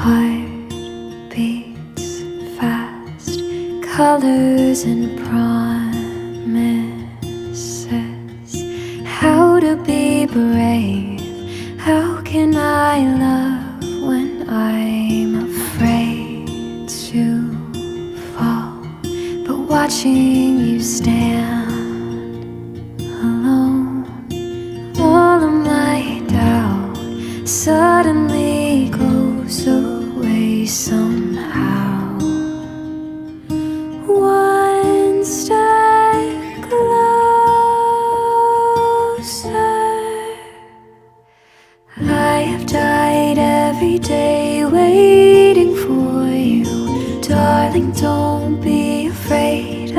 Heart beats fast, colors and promises. How to be brave? How can I love when I'm afraid to fall? But watching you stand alone, all of my doubt suddenly goes away somehow. One step closer. I have died every day waiting for you. Darling, don't be afraid.